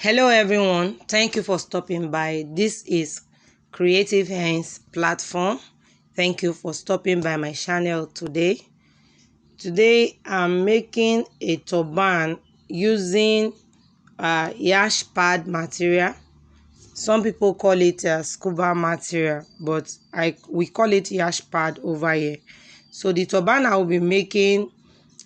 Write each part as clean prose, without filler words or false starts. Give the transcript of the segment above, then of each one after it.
Hello everyone, thank you for stopping by. This is Creative Hands platform. Thank you for stopping by my channel today. Today I'm making a turban using yash pad material. Some people call it scuba material, but we call it yash pad over here. So the turban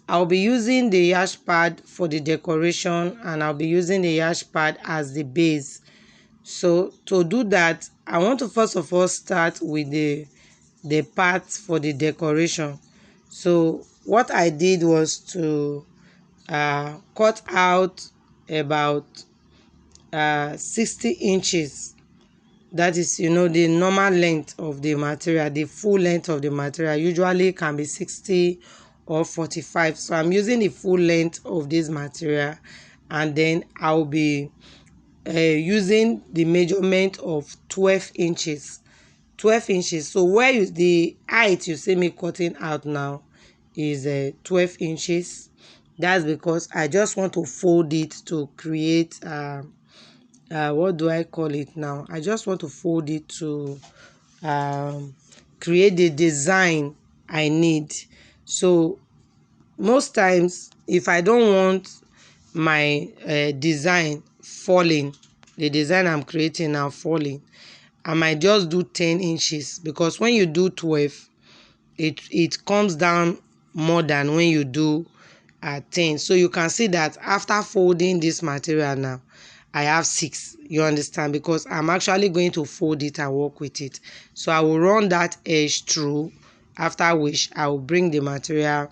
I'll be using the yash pad for the decoration, and I'll be using the yash pad as the base. So to do that, I want to first of all start with the parts for the decoration. So what I did was to cut out about 60 inches. That is, the normal length of the material. The full length of the material usually can be 60 or 45. So I'm using the full length of this material, and then I'll be using the measurement of 12 inches. 12 inches. So where the height you see me cutting out now is 12 inches. That's because I just want to fold it to create what do I call it now? I just want to fold it to create the design I need. So most times, if I don't want my design falling, the design I'm creating now falling, I might just do 10 inches, because when you do 12, it comes down more than when you do 10. So you can see that after folding this material now, I have 6. You understand? Because I'm actually going to fold it and work with it. So I will run that edge through, after which I will bring the material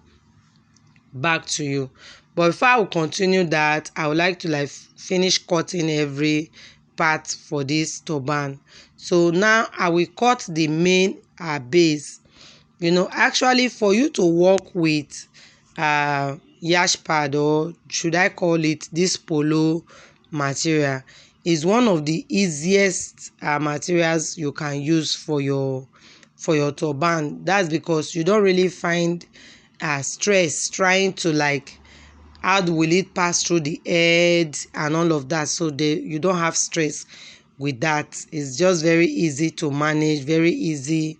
back to you. But before I will continue that, I would like to finish cutting every part for this turban. So now I will cut the main base. Actually, for you to work with yash pad, or should I call it this polo material, is one of the easiest materials you can use for your turban. That's because you don't really find stress trying to how will it pass through the head and all of that. So you don't have stress with that. It's just very easy to manage, very easy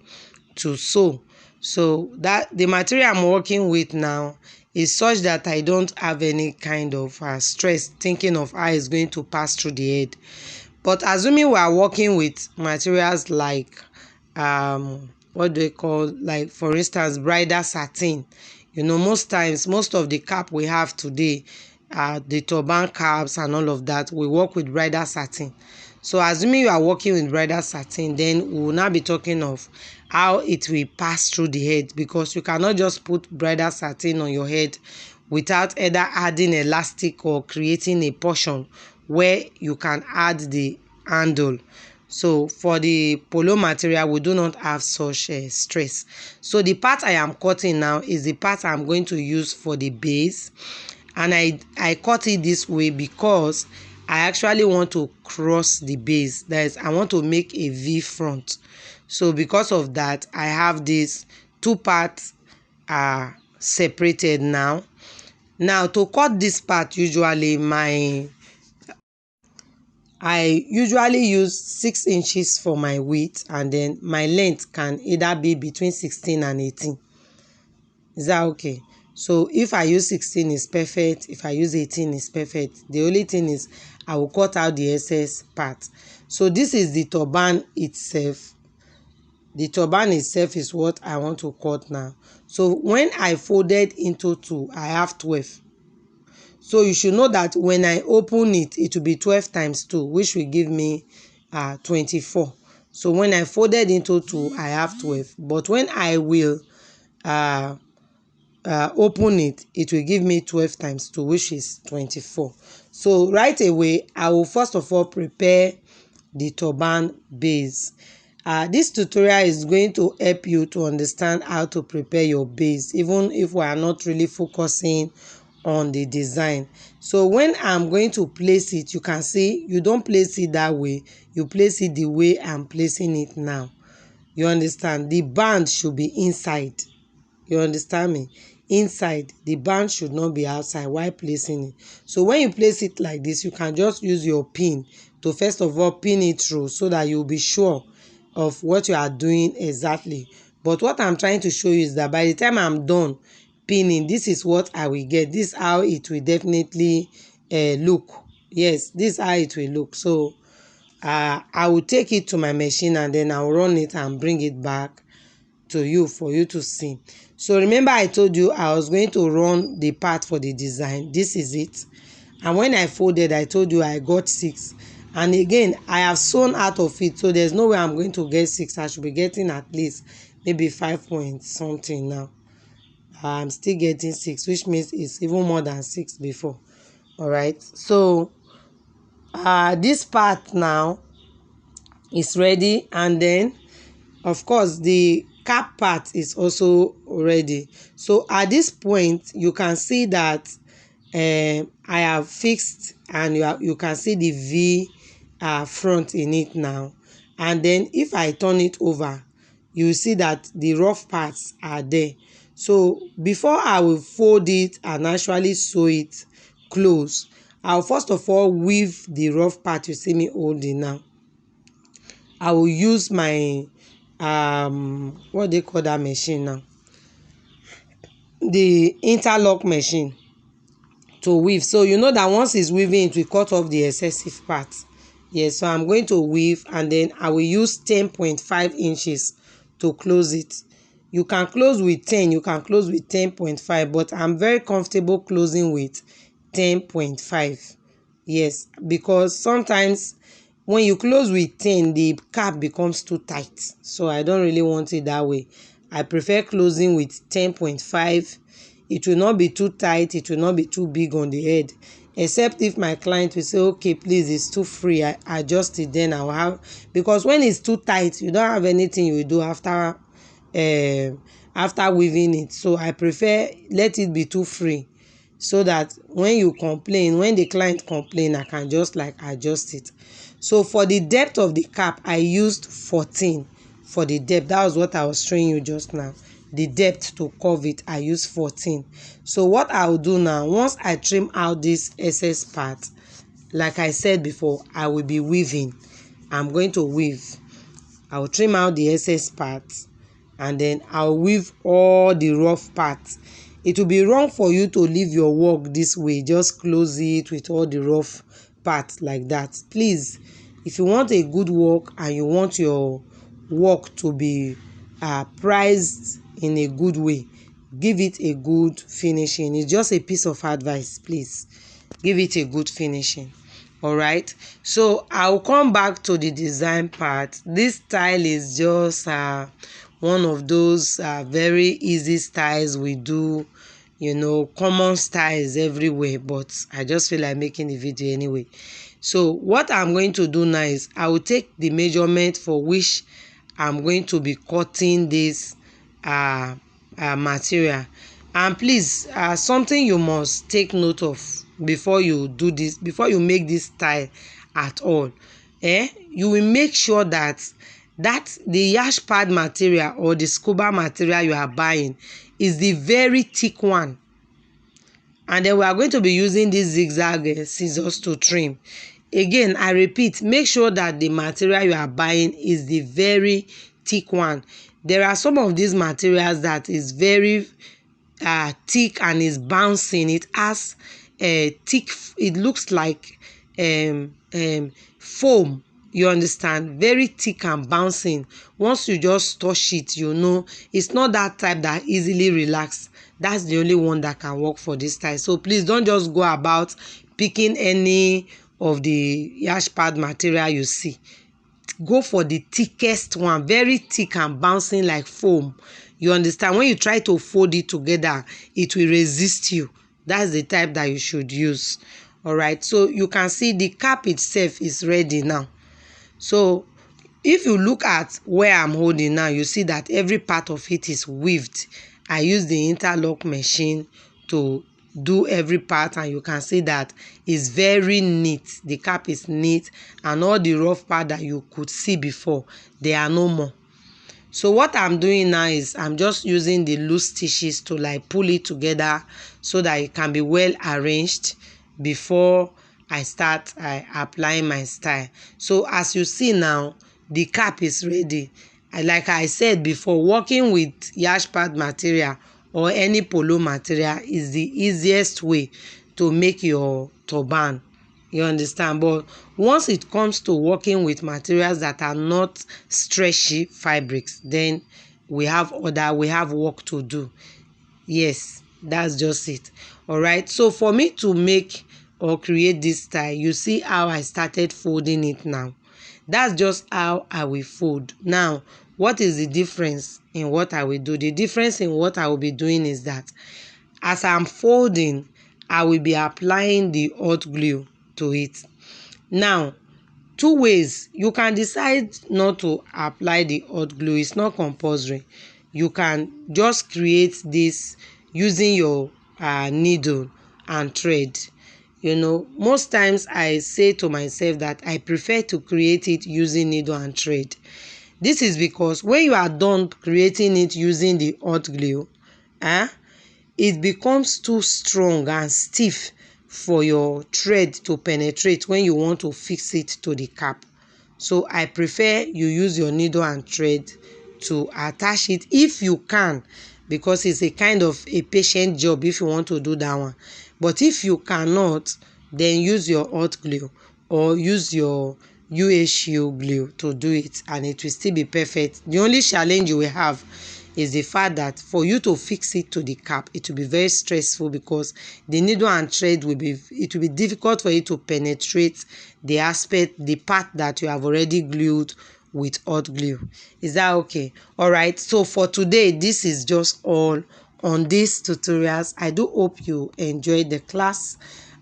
to sew. So that the material I'm working with now is such that I don't have any kind of stress thinking of how it's going to pass through the head. But assuming we are working with materials like what do they call, for instance, bridal satin. Most times, most of the cap we have today, the turban caps and all of that, we work with bridal satin. So assuming you are working with bridal satin, then we will now be talking of how it will pass through the head, because you cannot just put bridal satin on your head without either adding elastic or creating a portion where you can add the handle. So for the polo material, we do not have such stress. So the part I am cutting now is the part I'm going to use for the base, and I cut it this way because I actually want to cross the base. That is, I want to make a V front. So because of that, I have these two parts separated now. Now to cut this part, I usually use 6 inches for my width, and then my length can either be between 16 and 18. Is that okay? So if I use 16 is perfect. If I use 18 is perfect. The only thing is I will cut out the excess part. So this is the turban itself. The turban itself is what I want to cut now. So when I folded into 2, I have 12. So you should know that when I open it, it will be 12 times 2, which will give me 24. So when I folded into 2, I have 12. But when I will open it, it will give me 12 times 2, which is 24. So right away, I will first of all prepare the turban base. This tutorial is going to help you to understand how to prepare your base, even if we are not really focusing on the design. So when I'm going to place it, you can see you don't place it that way. You place it the way I'm placing it now. You understand? The band should be inside. You understand me? inside, the band should not be outside while placing it. So when you place it like this, you can just use your pin to first of all pin it through so that you'll be sure of what you are doing exactly. But what I'm trying to show you is that by the time I'm done pinning, this is what I will get. This is how it will definitely look. Yes, this is how it will look. So I will take it to my machine and then I'll run it and bring it back to you for you to see. So remember I told you I was going to run the part for the design. This is it. And when I folded, I told you I got 6. And again, I have sewn out of it, so there's no way I'm going to get 6. I should be getting at least maybe 5 point something now. I'm still getting 6, which means it's even more than 6 before. All right, so this part now is ready, and then of course the cap part is also ready. So at this point you can see that I have fixed, and you can see the V front in it now. And then if I turn it over, you see that the rough parts are there. So before I will fold it and actually sew it close, I'll first of all weave the rough part you see me holding now. I will use my what they call that machine now, the interlock machine, to weave. So you know that once it's weaving, it will cut off the excessive part. Yes, so I'm going to weave, and then I will use 10.5 inches to close it. You can close with 10, you can close with 10.5, but I'm very comfortable closing with 10.5. Yes, because sometimes when you close with 10, the cap becomes too tight. So I don't really want it that way. I prefer closing with 10.5. It will not be too tight, it will not be too big on the head. Except if my client will say, okay, please, it's too free, I adjust it, then I'll have, because when it's too tight, you don't have anything you will do after weaving it. So I prefer let it be too free, so that when the client complain, I can just like adjust it. So for the depth of the cap, I used 14 for the depth. That was what I was showing you just now. The depth to curve it, I use 14. So what I will do now, once I trim out this excess part, like I said before, I will be weaving. I'm going to weave. I will trim out the excess part, and then I'll weave all the rough parts. It will be wrong for you to leave your work this way, just close it with all the rough parts like that. Please, if you want a good work and you want your work to be prized in a good way, give it a good finishing. It's just a piece of advice. Please give it a good finishing. All right, so I'll come back to the design part. This style is just one of those very easy styles we do, you know, common styles everywhere, but I just feel like making the video anyway. So what I'm going to do now is I will take the measurement for which I'm going to be cutting this material. And please, something you must take note of before you do this, before you make this style at all, you will make sure that the yash pad material or the scuba material you are buying is the very thick one. And then we are going to be using these zigzag scissors to trim. Again, I repeat, make sure that the material you are buying is the very thick one. There are some of these materials that is very thick and is bouncing. It has thick, it looks like foam, you understand, very thick and bouncing. Once you just touch it, you know it's not that type that easily relax. That's the only one that can work for this style. So please don't just go about picking any of the yash pad material you see. Go for the thickest one, very thick and bouncing like foam. You understand? When you try to fold it together, it will resist you. That's the type that you should use. All right, so you can see the cap itself is ready now. So if you look at where I'm holding now, you see that every part of it is weaved. I use the interlock machine to do every part, and you can see that it's very neat. The cap is neat, and all the rough part that you could see before, they are no more. So what I'm doing now is I'm just using the loose stitches to like pull it together so that it can be well arranged before I start applying my style. So as you see now, the cap is ready. Like I said before, working with yash pad material or any polo material is the easiest way to make your turban. You understand? But once it comes to working with materials that are not stretchy fabrics, then we have work to do. Yes, that's just it. All right, so for me to make or create this style, you see how I started folding it now. That's just how I will fold. Now, what is the difference in what I will do? The difference in what I will be doing is that as I'm folding, I will be applying the hot glue to it. Now, two ways. You can decide not to apply the hot glue. It's not compulsory. You can just create this using your needle and thread. You know, most times I say to myself that I prefer to create it using needle and thread. This is because when you are done creating it using the hot glue, it becomes too strong and stiff for your thread to penetrate when you want to fix it to the cap. So I prefer you use your needle and thread to attach it if you can, because it's a kind of a patient job if you want to do that one. But if you cannot, then use your hot glue or use your UHU glue to do it, and it will still be perfect. The only challenge you will have is the fact that for you to fix it to the cap, it will be very stressful because the needle and thread will be difficult for you to penetrate the part that you have already glued with hot glue. Is that okay? All right, so for today, this is just all on these tutorials. I do hope you enjoyed the class,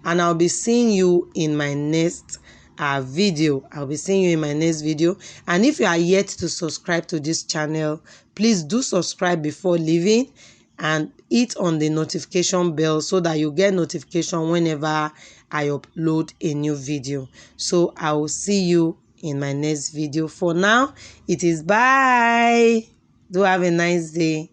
and I'll be seeing you in my next video. I'll be seeing you in my next video. And if you are yet to subscribe to this channel, please do subscribe before leaving and hit on the notification bell so that you get notification whenever I upload a new video. So I will see you in my next video. For now, it is bye. Do have a nice day.